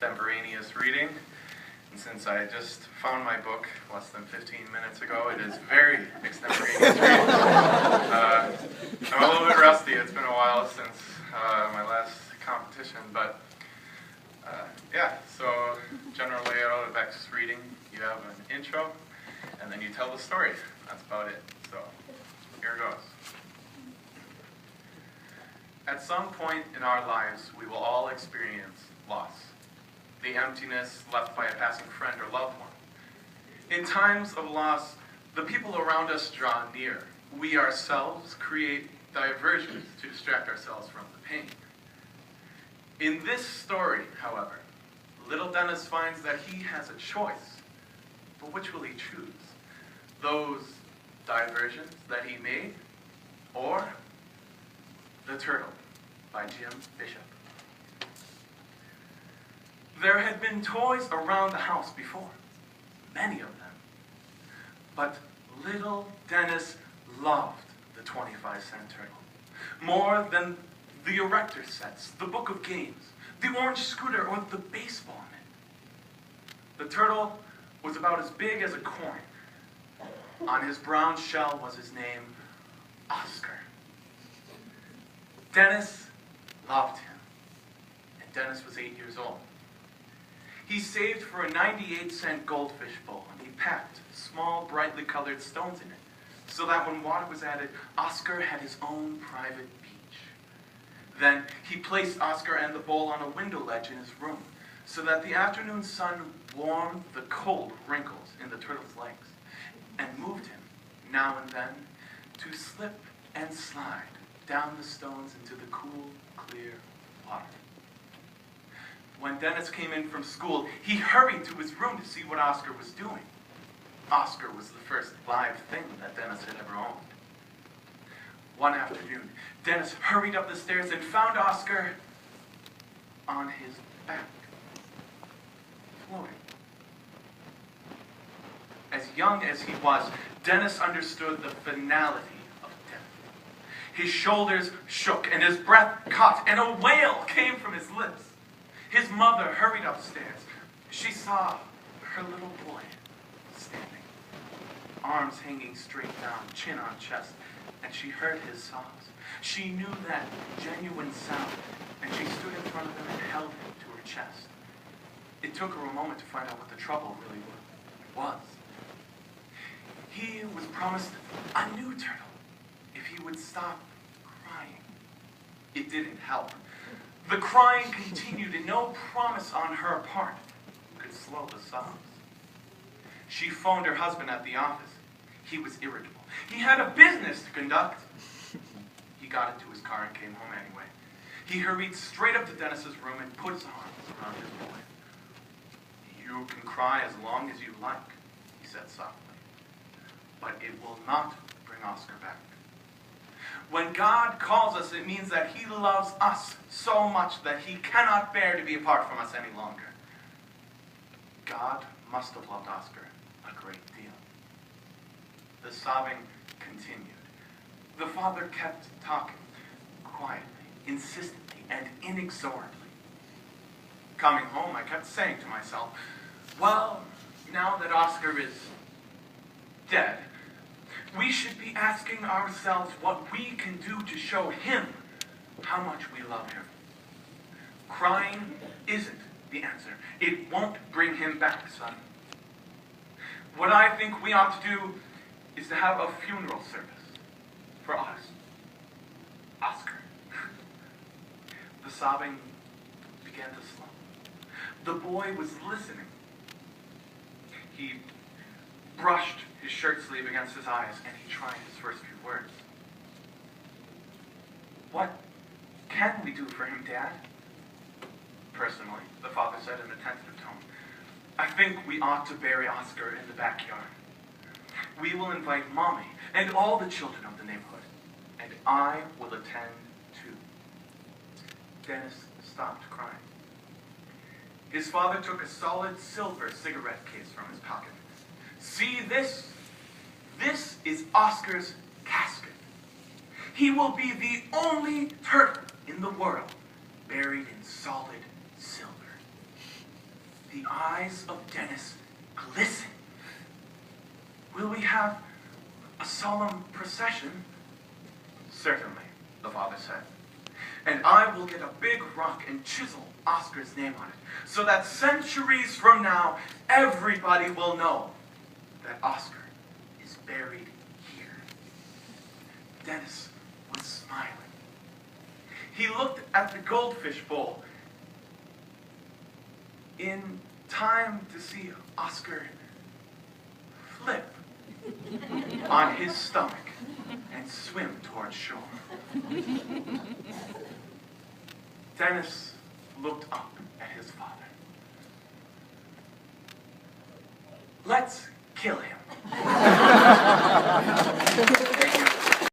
extemporaneous reading. And since I just found my book less than 15 minutes ago, it is very extemporaneous reading. I'm a little bit rusty. It's been a while since my last competition, but yeah, so general layout of X reading, you have an intro, and then you tell the story. That's about it. So here goes. At some point in our lives, we will all experience loss, the emptiness left by a passing friend or loved one. In times of loss, the people around us draw near. We ourselves create diversions to distract ourselves from the pain. In this story, however, little Dennis finds that he has a choice. But which will he choose? Those diversions that he made, or The Turtle by Jim Bishop. There had been toys around the house before, many of them. But little Dennis loved the 25-cent turtle, more than the erector sets, the book of games, the orange scooter, or the baseball mitt. The turtle was about as big as a coin. On his brown shell was his name, Oscar. Dennis loved him, and Dennis was 8 years old. He saved for a 98-cent goldfish bowl, and he packed small, brightly colored stones in it, so that when water was added, Oscar had his own private beach. Then he placed Oscar and the bowl on a window ledge in his room, so that the afternoon sun warmed the cold wrinkles in the turtle's legs, and moved him, now and then, to slip and slide down the stones into the cool, clear water. When Dennis came in from school, he hurried to his room to see what Oscar was doing. Oscar was the first live thing that Dennis had ever owned. One afternoon, Dennis hurried up the stairs and found Oscar on his back, floating. As young as he was, Dennis understood the finality of death. His shoulders shook and his breath caught, and a wail came from his lips. His mother hurried upstairs. She saw her little boy standing, arms hanging straight down, chin on chest, and she heard his sobs. She knew that genuine sound, and she stood in front of him and held him to her chest. It took her a moment to find out what the trouble really was. He was promised a new turtle if he would stop crying. It didn't help. The crying continued, and no promise on her part could slow the sobs. She phoned her husband at the office. He was irritable. He had a business to conduct. He got into his car and came home anyway. He hurried straight up to Dennis's room and put his arms around his boy. "You can cry as long as you like," he said softly, "but it will not bring Oscar back. When God calls us, it means that he loves us so much that he cannot bear to be apart from us any longer." God must have loved Oscar a great deal. The sobbing continued. The father kept talking, quietly, insistently, and inexorably. Coming home, I kept saying to myself, well, now that Oscar is dead, we should be asking ourselves what we can do to show him how much we love him. Crying isn't the answer. It won't bring him back, son. What I think we ought to do is to have a funeral service for us, Oscar. The sobbing began to slow. The boy was listening. He brushed his shirt sleeve against his eyes, and he tried his first few words. "What can we do for him, Dad?" "Personally," the father said in a tentative tone, "I think we ought to bury Oscar in the backyard. We will invite Mommy and all the children of the neighborhood, and I will attend too." Dennis stopped crying. His father took a solid silver cigarette case from his pocket. "See this? This is Oscar's casket. He will be the only turtle in the world buried in solid silver." The eyes of Dennis glisten. Will we have a solemn procession? Certainly, the father said. And I will get a big rock and chisel Oscar's name on it, so that centuries from now, everybody will know that Oscar is buried here. Dennis was smiling. He looked at the goldfish bowl in time to see Oscar flip on his stomach and swim towards shore. Dennis looked up at his father. Let's kill him.